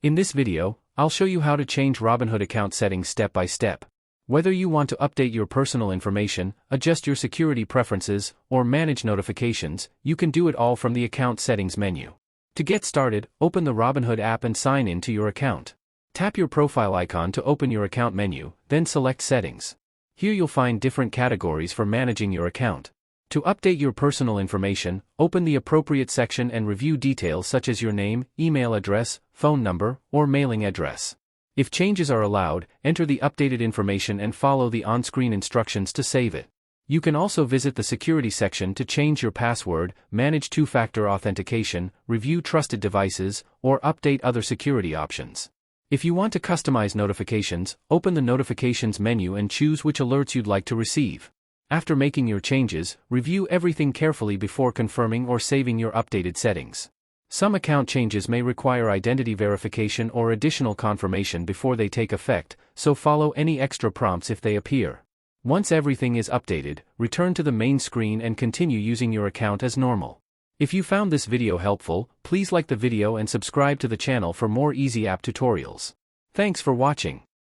In this video, I'll show you how to change Robinhood account settings step by step. Whether you want to update your personal information, adjust your security preferences, or manage notifications, you can do it all from the Account Settings menu. To get started, open the Robinhood app and sign in to your account. Tap your profile icon to open your account menu, then select Settings. Here you'll find different categories for managing your account. To update your personal information, open the appropriate section and review details such as your name, email address, phone number, or mailing address. If changes are allowed, enter the updated information and follow the on-screen instructions to save it. You can also visit the security section to change your password, manage two-factor authentication, review trusted devices, or update other security options. If you want to customize notifications, open the Notifications menu and choose which alerts you'd like to receive. After making your changes, review everything carefully before confirming or saving your updated settings. Some account changes may require identity verification or additional confirmation before they take effect, so follow any extra prompts if they appear. Once everything is updated, return to the main screen and continue using your account as normal. If you found this video helpful, please like the video and subscribe to the channel for more easy app tutorials. Thanks for watching.